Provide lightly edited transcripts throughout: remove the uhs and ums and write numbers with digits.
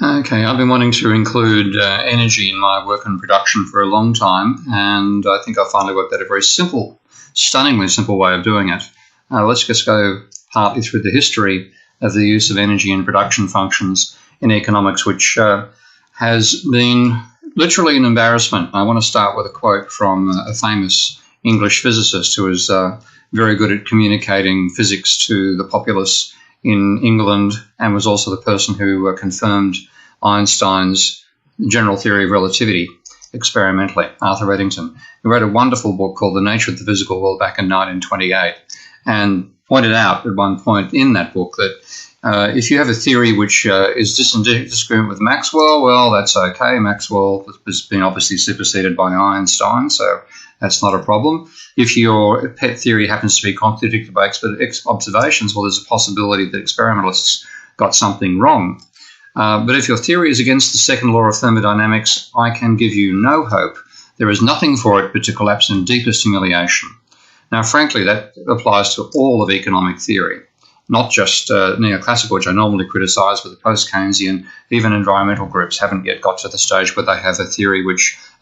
Okay, I've been wanting to include energy in my work and production for a long time, and I think I finally worked out a very simple, stunningly simple way of doing it. Let's just go partly through the history of the use of energy in production functions in economics, which has been literally an embarrassment. I want to start with a quote from a famous English physicist who was very good at communicating physics to the populace in England, and was also the person who confirmed Einstein's general theory of relativity experimentally, Arthur Eddington. He wrote a wonderful book called The Nature of the Physical World back in 1928, and pointed out at one point in that book that if you have a theory which is disagreement with Maxwell, well, that's okay. Maxwell has been obviously superseded by Einstein, so that's not a problem. If your pet theory happens to be contradicted by observations, well, there's a possibility that experimentalists got something wrong. But if your theory is against the second law of thermodynamics, I can give you no hope. There is nothing for it but to collapse in deepest humiliation. Now, frankly, that applies to all of economic theory, not just neoclassical, which I normally criticise, but the post-Keynesian, even environmental groups haven't yet got to the stage where they have a theory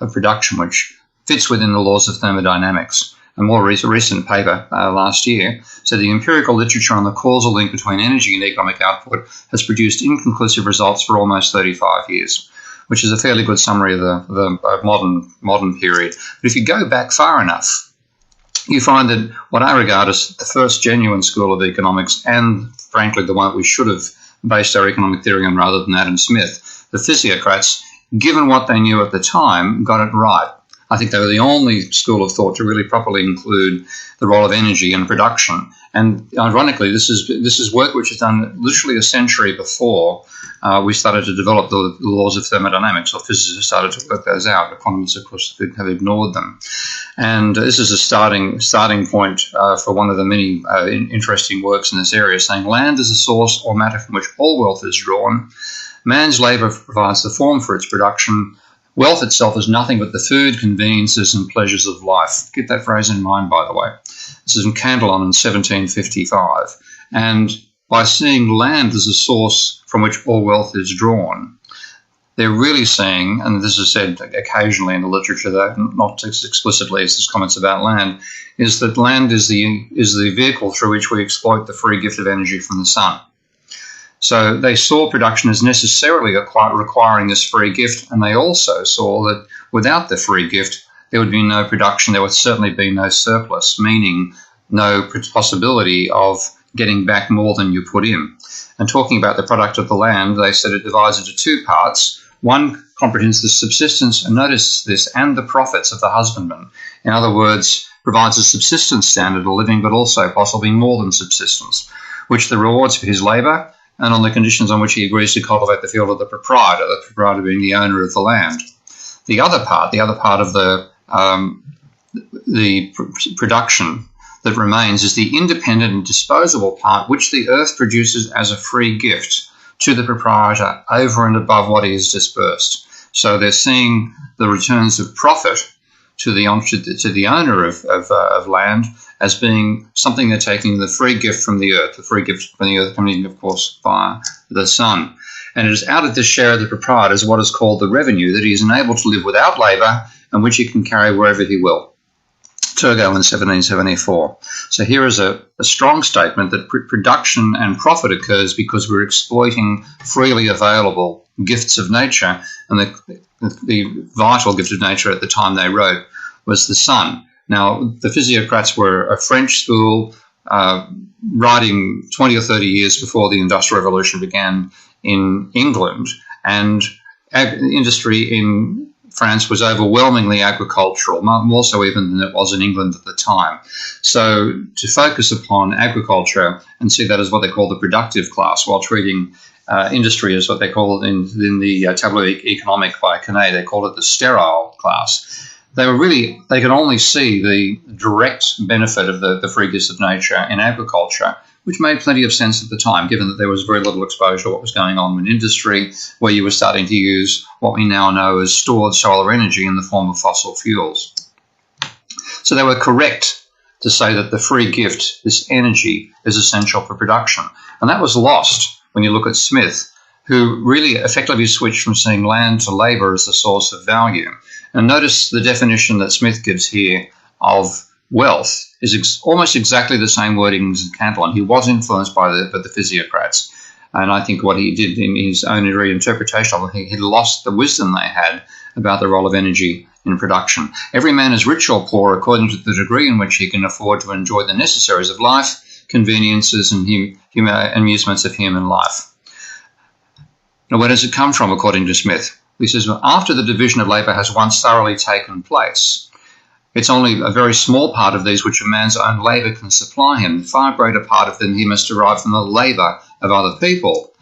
of production which fits within the laws of thermodynamics. A more recent paper last year said the empirical literature on the causal link between energy and economic output has produced inconclusive results for almost 35 years, which is a fairly good summary of the modern period. But if you go back far enough, you find that what I regard as the first genuine school of economics, and frankly the one we should have based our economic theory on rather than Adam Smith, the Physiocrats, given what they knew at the time, got it right. I think they were the only school of thought to really properly include the role of energy in production. And ironically, this is work which was done literally a century before we started to develop the laws of thermodynamics, or physicists started to work those out. Economists, of course, have ignored them. And this is a starting point for one of the many interesting works in this area, saying land is a source or matter from which all wealth is drawn. Man's labour provides the form for its production. Wealth itself is nothing but the food, conveniences and pleasures of life. Keep that phrase in mind, by the way. This is in Candlon in 1755. And by seeing land as a source from which all wealth is drawn, they're really saying, and this is said occasionally in the literature, though not as explicitly as this comments about land, is that land is the vehicle through which we exploit the free gift of energy from the sun. So they saw production as necessarily requiring this free gift, and they also saw that without the free gift, there would be no production, there would certainly be no surplus, meaning no possibility of getting back more than you put in. And talking about the product of the land, they said it divides into two parts. One comprehends the subsistence, and notice this, and the profits of the husbandman. In other words, provides a subsistence standard of living, but also possibly more than subsistence, which the rewards for his labour, and on the conditions on which he agrees to cultivate the field of the proprietor being the owner of the land. The other part of the production that remains is the independent and disposable part which the earth produces as a free gift to the proprietor over and above what he has dispersed. So they're seeing the returns of profit to the owner of land as being something they're taking, the free gift from the earth, coming, of course, via the sun. And it is out of this share of the proprietor is what is called the revenue, that he is enabled to live without labour and which he can carry wherever he will. Turgot in 1774. So here is a strong statement that production and profit occurs because we're exploiting freely available gifts of nature, and the vital gift of nature at the time they wrote was the sun. Now, the Physiocrats were a French school writing 20 or 30 years before the Industrial Revolution began in England, and industry in France was overwhelmingly agricultural, more so even than it was in England at the time. So to focus upon agriculture and see that as what they call the productive class, while treating industry as what they call in the Tableau Economique by Quenet, they called it the sterile class. They could only see the direct benefit of the free gifts of nature in agriculture, which made plenty of sense at the time, given that there was very little exposure to what was going on in industry, where you were starting to use what we now know as stored solar energy in the form of fossil fuels. So they were correct to say that the free gift, this energy, is essential for production. And that was lost when you look at Smith, who really effectively switched from seeing land to labour as the source of value. And notice the definition that Smith gives here of wealth is almost exactly the same wording as Cantillon. He was influenced by the Physiocrats. And I think what he did in his own reinterpretation of it, he lost the wisdom they had about the role of energy in production. Every man is rich or poor according to the degree in which he can afford to enjoy the necessaries of life, conveniences and amusements of human life. Now, where does it come from, according to Smith? He says, well, after the division of labour has once thoroughly taken place, it's only a very small part of these which a man's own labour can supply him. The far greater part of them he must derive from the labour of other people.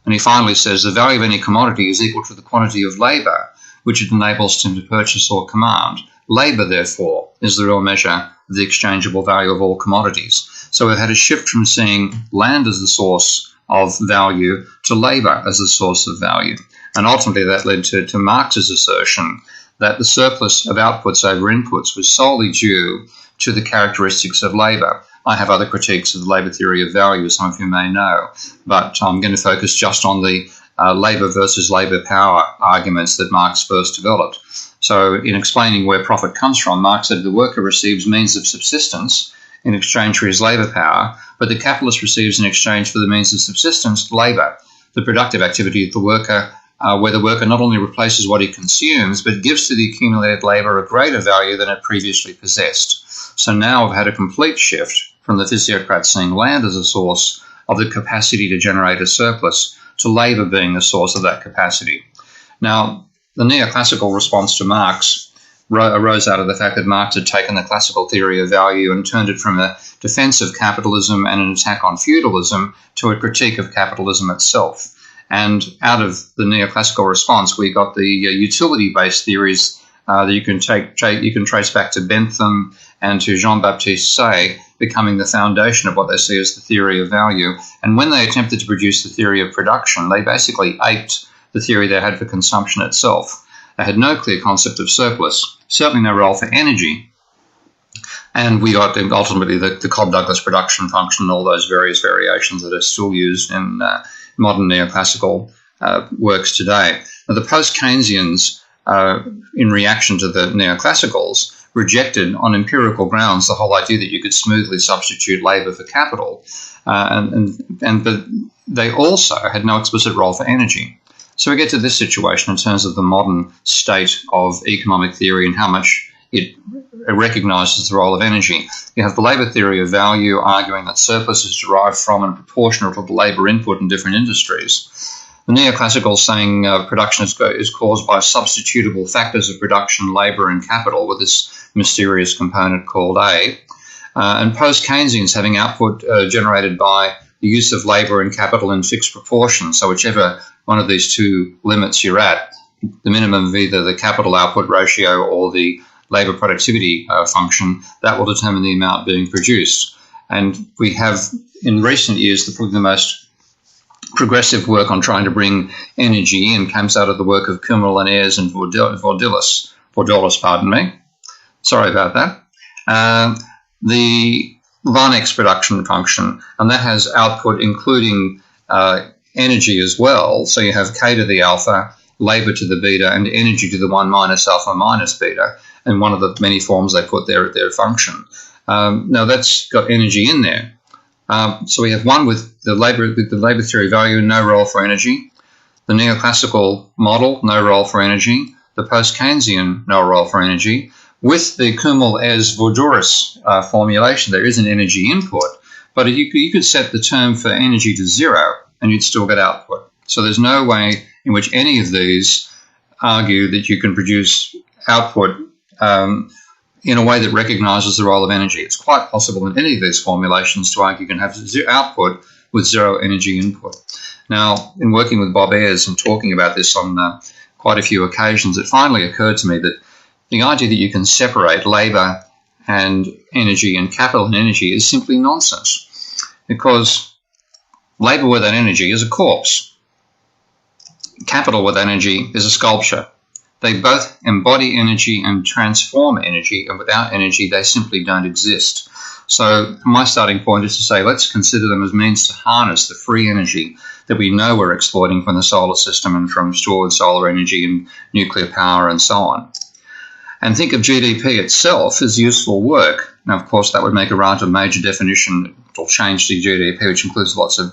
And he finally says the value of any commodity is equal to the quantity of labour which it enables him to purchase or command. Labour, therefore, is the real measure of the exchangeable value of all commodities. So we've had a shift from seeing land as the source of value to labour as the source of value. And ultimately that led to Marx's assertion that the surplus of outputs over inputs was solely due to the characteristics of labour. I have other critiques of the labour theory of value, as some of you may know, but I'm going to focus just on the labour versus labour power arguments that Marx first developed. So in explaining where profit comes from, Marx said the worker receives means of subsistence in exchange for his labour power, but the capitalist receives in exchange for the means of subsistence labour, the productive activity of the worker, where the worker not only replaces what he consumes, but gives to the accumulated labour a greater value than it previously possessed. So now we've had a complete shift from the Physiocrats seeing land as a source of the capacity to generate a surplus to labour being the source of that capacity. Now, the neoclassical response to Marx arose out of the fact that Marx had taken the classical theory of value and turned it from a defence of capitalism and an attack on feudalism to a critique of capitalism itself. And out of the neoclassical response, we got the utility-based theories that you can trace back to Bentham and to Jean-Baptiste Say, becoming the foundation of what they see as the theory of value. And when they attempted to produce the theory of production, they basically aped the theory they had for consumption itself. They had no clear concept of surplus, certainly no role for energy. And we got ultimately the Cobb-Douglas production function and all those various variations that are still used in modern neoclassical works today. Now, the post-Keynesians, in reaction to the neoclassicals, rejected on empirical grounds the whole idea that you could smoothly substitute labour for capital, but they also had no explicit role for energy. So we get to this situation in terms of the modern state of economic theory and how much it recognises the role of energy. You have the labour theory of value arguing that surplus is derived from and proportional to the labour input in different industries. The neoclassical saying production is caused by substitutable factors of production, labour and capital with this mysterious component called A. And post-Keynesians having output generated by the use of labour and capital in fixed proportion. So whichever one of these two limits you're at, the minimum of either the capital output ratio or the labour productivity function, that will determine the amount being produced. And we have, in recent years, probably the most progressive work on trying to bring energy in comes out of the work of Kummel and Ayres and Vordalis, pardon me. Sorry about that. The Varnex production function, and that has output including energy as well. So you have K to the alpha, labour to the beta, and energy to the 1 minus alpha minus beta, and one of the many forms they put there at their function. Now that's got energy in there. So we have one with the labour theory value, no role for energy. The neoclassical model, no role for energy. The post-Keynesian, no role for energy. With the Kummel-Ayres-Vordalis formulation, there is an energy input, but you could set the term for energy to 0 and you'd still get output. So there's no way in which any of these argue that you can produce output in a way that recognises the role of energy. It's quite possible in any of these formulations to argue you can have output with 0 energy input. Now, in working with Bob Ayres and talking about this on quite a few occasions, it finally occurred to me that the idea that you can separate labour and energy and capital and energy is simply nonsense, because labour without energy is a corpse. Capital with energy is a sculpture. They both embody energy and transform energy, and without energy they simply don't exist. So my starting point is to say, let's consider them as means to harness the free energy that we know we're exploiting from the solar system and from stored solar energy and nuclear power and so on. And think of GDP itself as useful work. Now, of course, that would make a rather major definition. It'll change the GDP, which includes lots of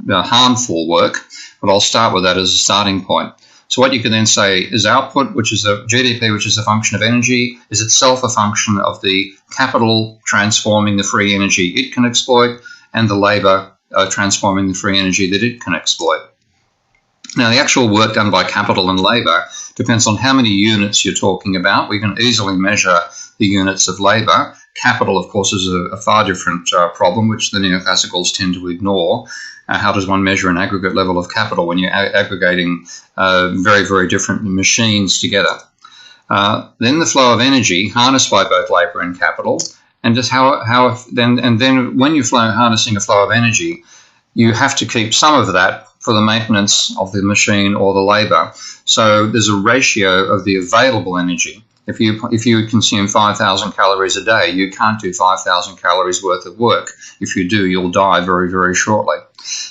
harmful work, but I'll start with that as a starting point. So what you can then say is output, which is a GDP, which is a function of energy, is itself a function of the capital transforming the free energy it can exploit and the labour transforming the free energy that it can exploit. Now, the actual work done by capital and labour depends on how many units you're talking about. We can easily measure the units of labour. Capital, of course, is a far different problem, which the neoclassicals tend to ignore. How does one measure an aggregate level of capital when you're aggregating very, very different machines together? Then the flow of energy harnessed by both labour and capital, and just then when you're harnessing a flow of energy, you have to keep some of that for the maintenance of the machine or the labour. So there's a ratio of the available energy. If you consume 5,000 calories a day, you can't do 5,000 calories worth of work. If you do, you'll die very, very shortly.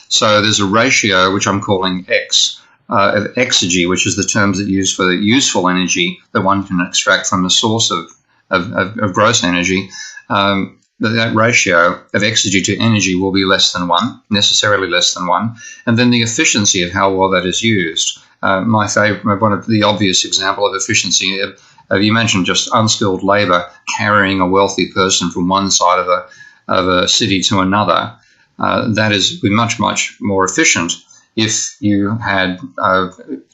So there's a ratio, which I'm calling X, of exergy, which is the terms that use for the useful energy that one can extract from the source of gross energy. That ratio of exergy to energy will be less than 1, necessarily less than 1. And then the efficiency of how well that is used. My favorite, one of the obvious example of efficiency, you imagine just unskilled labour carrying a wealthy person from one side of a city to another. That is much, much more efficient if you had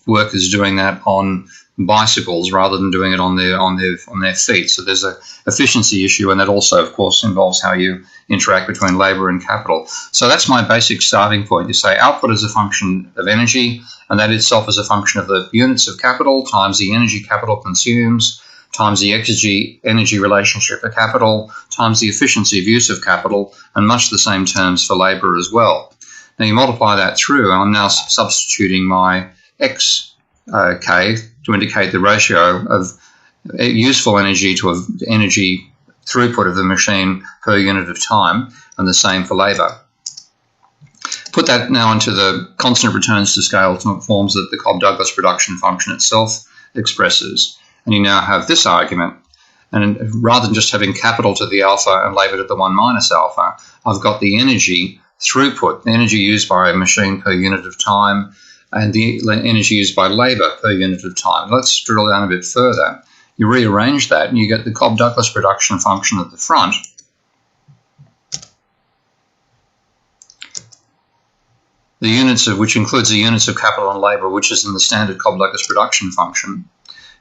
workers doing that on bicycles rather than doing it on their feet. So there's a efficiency issue, and that also, of course, involves how you interact between labour and capital. So that's my basic starting point. You say output is a function of energy, and that itself is a function of the units of capital times the energy capital consumes, times the exergy energy relationship for capital, times the efficiency of use of capital, and much the same terms for labour as well. Now you multiply that through, and I'm now substituting my xk to indicate the ratio of useful energy to energy throughput of the machine per unit of time, and the same for labour. Put that now into the constant returns to scale forms that the Cobb-Douglas production function itself expresses, and you now have this argument. And rather than just having capital to the alpha and labour to the 1 minus alpha, I've got the energy throughput, the energy used by a machine per unit of time, and the energy used by labour per unit of time. Let's drill down a bit further. You rearrange that and you get the Cobb-Douglas production function at the front. The units of which includes the units of capital and labour, which is in the standard Cobb-Douglas production function.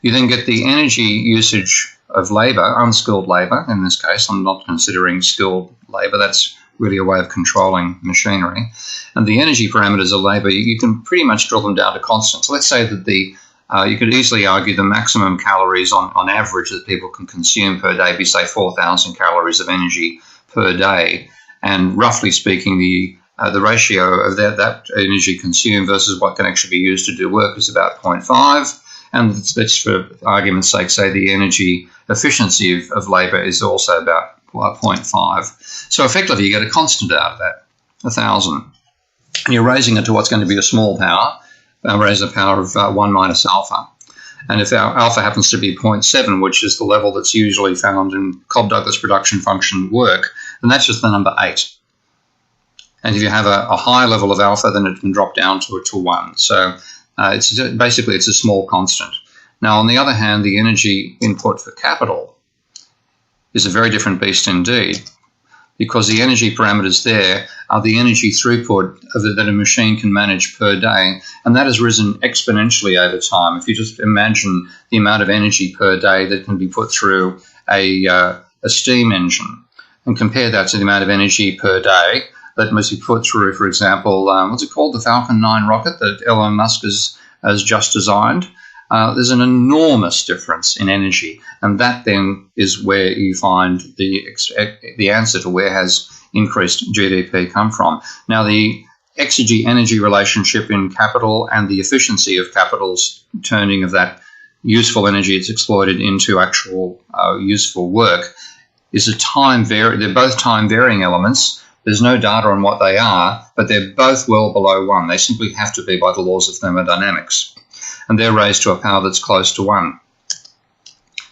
You then get the energy usage of labour, unskilled labour in this case. I'm not considering skilled labour. That's really a way of controlling machinery. And the energy parameters of labour, you can pretty much drill them down to constants. So let's say that you could easily argue the maximum calories on average that people can consume per day be, say, 4,000 calories of energy per day. And roughly speaking, the ratio of that energy consumed versus what can actually be used to do work is about 0.5. And let's, for argument's sake, say the energy efficiency of labour is also about 0.5. So effectively you get a constant out of that, 1,000. And you're raising it to what's going to be a small power, raise a power of 1 minus alpha. And if our alpha happens to be 0.7, which is the level that's usually found in Cobb-Douglas production function work, then that's just the number 8. And if you have a high level of alpha, then it can drop down to 1. So it's a small constant. Now, on the other hand, the energy input for capital is a very different beast indeed, because the energy parameters there are the energy throughput that a machine can manage per day, and that has risen exponentially over time. If you just imagine the amount of energy per day that can be put through a steam engine, and compare that to the amount of energy per day that must be put through, for example, what's it called, the Falcon 9 rocket that Elon Musk has just designed. There's an enormous difference in energy, and that then is where you find the answer to where has increased GDP come from. Now, the exergy energy relationship in capital and the efficiency of capital's turning of that useful energy it's exploited into actual useful work is they're both time varying elements. There's no data on what they are, but they're both well below 1. They simply have to be by the laws of thermodynamics. And they're raised to a power that's close to 1.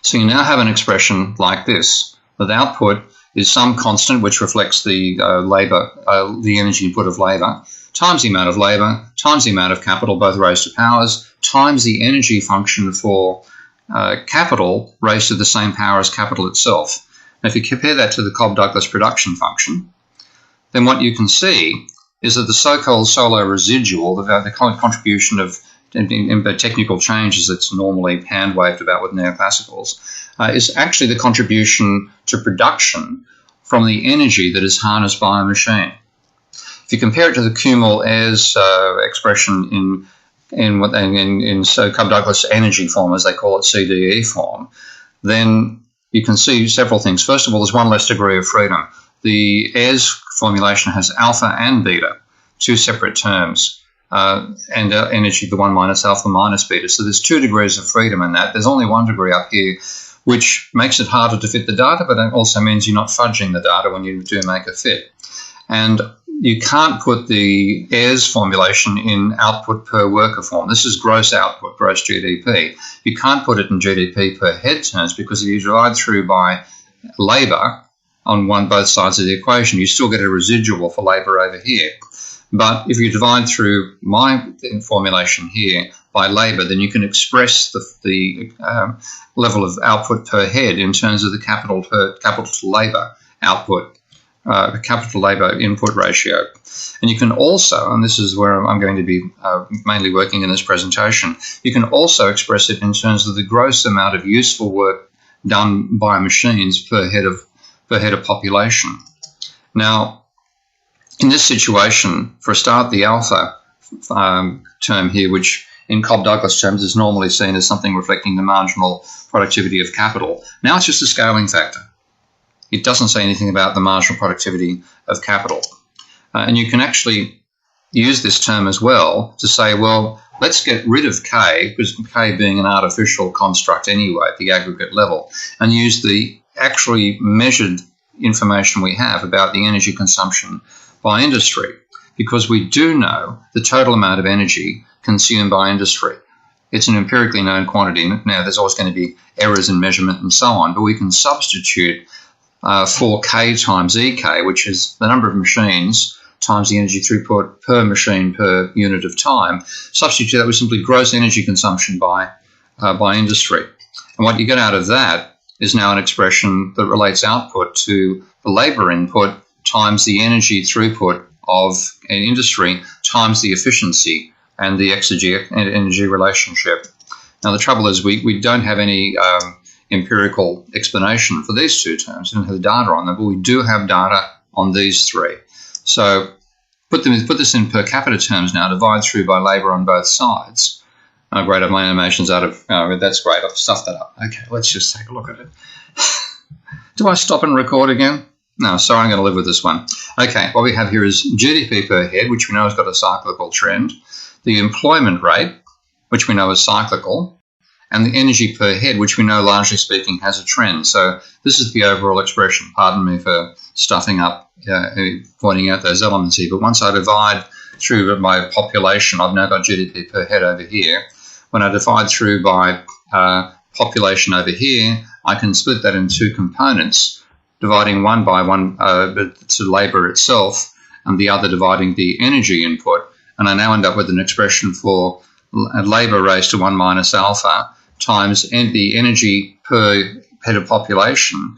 So you now have an expression like this. The output is some constant which reflects the the energy input of labour, times the amount of labour, times the amount of capital, both raised to powers, times the energy function for capital raised to the same power as capital itself. Now, if you compare that to the Cobb-Douglas production function, then what you can see is that the so-called solo residual, the contribution of in technical changes that's normally hand-waved about with neoclassicals, is actually the contribution to production from the energy that is harnessed by a machine. If you compare it to the Kumel-Ayres expression in Cobb-Douglas energy form, as they call it, CDE form, then you can see several things. First of all, there's one less degree of freedom. The Ayres formulation has alpha and beta, two separate terms. And energy, the 1 minus alpha minus beta. So there's 2 degrees of freedom in that. There's only 1 degree up here, which makes it harder to fit the data, but it also means you're not fudging the data when you do make a fit. And you can't put the Ayres formulation in output per worker form. This is gross output, gross GDP. You can't put it in GDP per head terms, because if you divide through by labour on both sides of the equation, you still get a residual for labour over here. But if you divide through my formulation here by labour, then you can express the level of output per head in terms of the capital to labour output, capital to labour input ratio. And you can also, and this is where I'm going to be mainly working in this presentation, you can also express it in terms of the gross amount of useful work done by machines per head of population. Now, in this situation, for a start, the alpha term here, which in Cobb-Douglas terms is normally seen as something reflecting the marginal productivity of capital, now it's just a scaling factor. It doesn't say anything about the marginal productivity of capital. And you can actually use this term as well to say, well, let's get rid of K, because K being an artificial construct anyway at the aggregate level, and use the actually measured information we have about the energy consumption by industry, because we do know the total amount of energy consumed by industry. It's an empirically known quantity. Now, there's always going to be errors in measurement and so on, but we can substitute for K times EK, which is the number of machines times the energy throughput per machine per unit of time. Substitute that with simply gross energy consumption by industry. And what you get out of that is now an expression that relates output to the labour input times the energy throughput of an industry times the efficiency and the energy relationship. Now, the trouble is we don't have any empirical explanation for these 2 terms. We don't have data on them, but we do have data on these 3. So put this in per capita terms now, divide through by labour on both sides. Oh, great, my animation's out of... Oh, that's great, I've stuffed that up. Okay, let's just take a look at it. Do I stop and record again? No, sorry, I'm going to live with this one. Okay, what we have here is GDP per head, which we know has got a cyclical trend, the employment rate, which we know is cyclical, and the energy per head, which we know, largely speaking, has a trend. So this is the overall expression. Pardon me for stuffing up, pointing out those elements here. But once I divide through by population, I've now got GDP per head over here. When I divide through by population over here, I can split that in 2 components, dividing one by one to labour itself, and the other dividing the energy input. And I now end up with an expression for labour raised to 1 minus alpha times the energy per head of population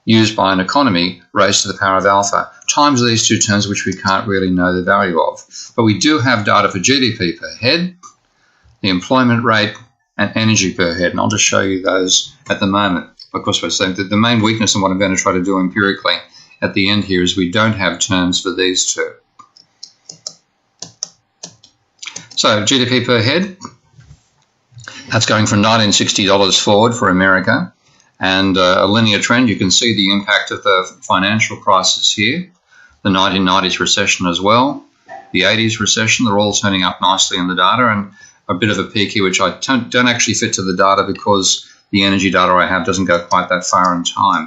used by an economy raised to the power of alpha times these 2 terms, which we can't really know the value of. But we do have data for GDP per head, the employment rate, and energy per head. And I'll just show you those at the moment. Of course, we're saying that the main weakness in what I'm going to try to do empirically at the end here is we don't have terms for these 2. So GDP per head, that's going from $1960 forward for America, and a linear trend. You can see the impact of the financial crisis here, the 1990s recession as well, the 80s recession. They're all turning up nicely in the data, and a bit of a peak here, which I don't actually fit to the data because the energy data I have doesn't go quite that far in time.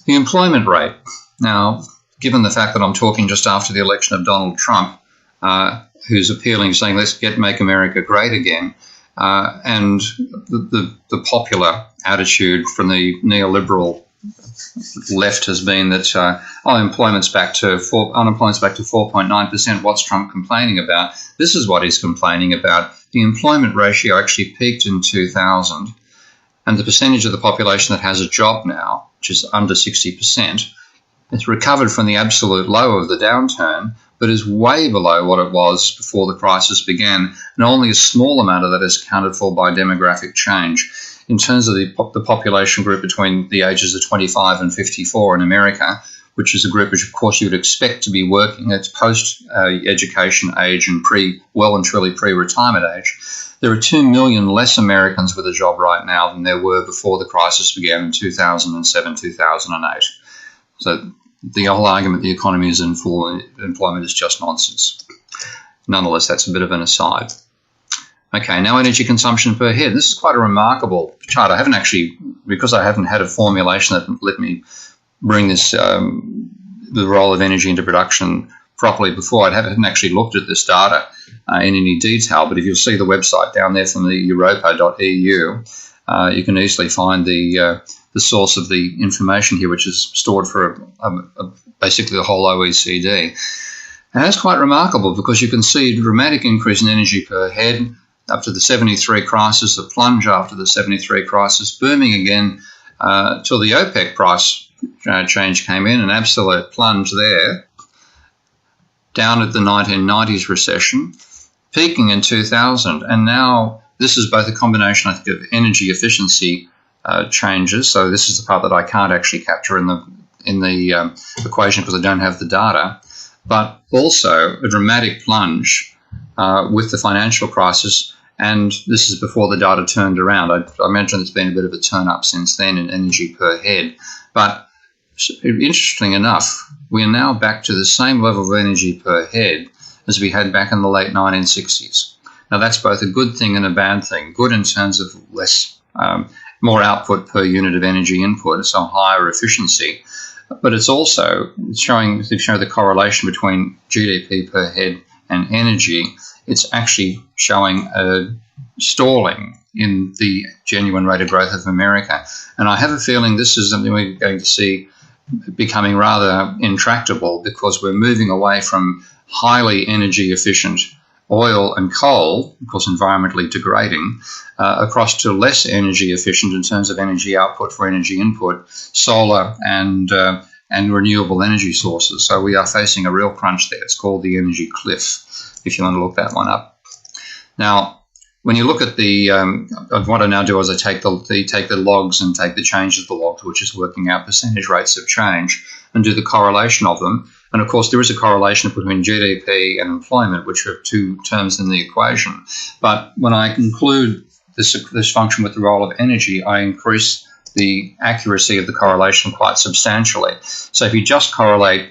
The employment rate. Now, given the fact that I'm talking just after the election of Donald Trump, who's appealing, saying, let's make America great again, and the popular attitude from the neoliberal left has been that unemployment's back to 4.9%. What's Trump complaining about? This is what he's complaining about. The employment ratio actually peaked in 2000, and the percentage of the population that has a job now, which is under 60%, it's recovered from the absolute low of the downturn, but is way below what it was before the crisis began, and only a small amount of that is accounted for by demographic change. In terms of the population group between the ages of 25 and 54 in America, which is a group which, of course, you would expect to be working at post-education age and well and truly pre-retirement age, there are 2 million less Americans with a job right now than there were before the crisis began in 2007, 2008. So the whole argument the economy is in full employment is just nonsense. Nonetheless, that's a bit of an aside. Okay, now energy consumption per head. This is quite a remarkable chart. I haven't actually, because I haven't had a formulation that let me bring this, the role of energy into production properly before. I haven't actually looked at this data in any detail, but if you'll see the website down there from the europa.eu, you can easily find the source of the information here, which is stored for basically the whole OECD. And that's quite remarkable because you can see a dramatic increase in energy per head after the 73 crisis, a plunge after the 73 crisis, booming again till the OPEC price change came in, an absolute plunge there, down at the 1990s recession, peaking in 2000. And now this is both a combination, I think, of energy efficiency changes. So this is the part that I can't actually capture in the equation because I don't have the data, but also a dramatic plunge with the financial crisis. And this is before the data turned around. I imagine there's been a bit of a turn up since then in energy per head. But interesting enough, we are now back to the same level of energy per head as we had back in the late 1960s. Now, that's both a good thing and a bad thing. Good in terms of more output per unit of energy input, so higher efficiency. But it's also showing the correlation between GDP per head and energy. It's actually showing a stalling in the genuine rate of growth of America. And I have a feeling this is something we're going to see becoming rather intractable because we're moving away from highly energy efficient oil and coal, of course environmentally degrading, across to less energy efficient in terms of energy output for energy input, solar and renewable energy sources. So we are facing a real crunch there. It's called the energy cliff, if you want to look that one up. Now, when you look at what I now do is I take the logs and take the change of the logs, which is working out percentage rates of change, and do the correlation of them. And of course, there is a correlation between GDP and employment, which are two terms in the equation. But when I include this function with the role of energy, I increase the accuracy of the correlation quite substantially. So if you just correlate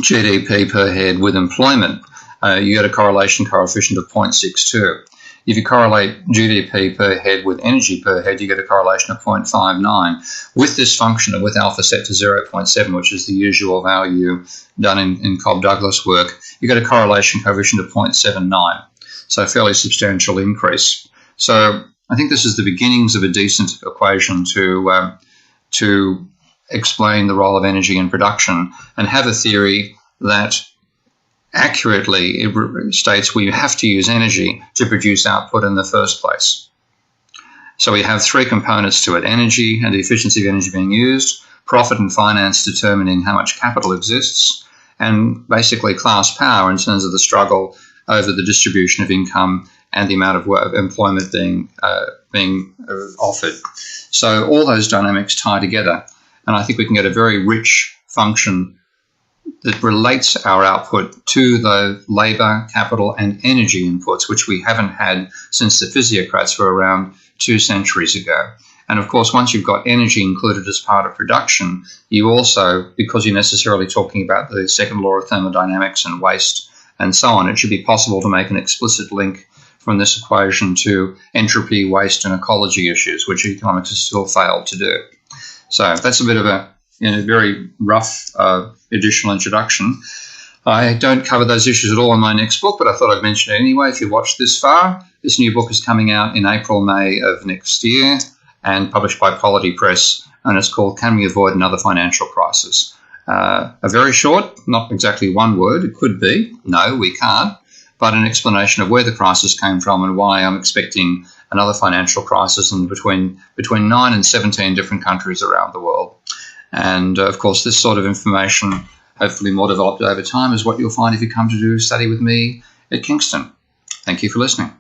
GDP per head with employment, you get a correlation coefficient of 0.62. If you correlate GDP per head with energy per head, you get a correlation of 0.59. With this function and with alpha set to 0.7, which is the usual value done in Cobb-Douglas work, you get a correlation coefficient of 0.79. So a fairly substantial increase. So I think this is the beginnings of a decent equation to explain the role of energy in production and have a theory that accurately it states we have to use energy to produce output in the first place. So we have three components to it: energy and the efficiency of energy being used, profit and finance determining how much capital exists, and basically class power in terms of the struggle over the distribution of income and the amount of employment being offered. So all those dynamics tie together, and I think we can get a very rich function that relates our output to the labour, capital and energy inputs, which we haven't had since the Physiocrats were around 2 centuries ago. And of course, once you've got energy included as part of production, you also, because you're necessarily talking about the second law of thermodynamics and waste and so on, it should be possible to make an explicit link from this equation to entropy, waste and ecology issues, which economics has still failed to do. So that's a bit of a in a very rough additional introduction. I don't cover those issues at all in my next book, but I thought I'd mention it anyway if you watched this far. This new book is coming out in April, May of next year and published by Polity Press, and it's called Can We Avoid Another Financial Crisis? A very short, not exactly one word, it could be, no, we can't, but an explanation of where the crisis came from and why I'm expecting another financial crisis in between 9 and 17 different countries around the world. And, of course, this sort of information, hopefully more developed over time, is what you'll find if you come to do study with me at Kingston. Thank you for listening.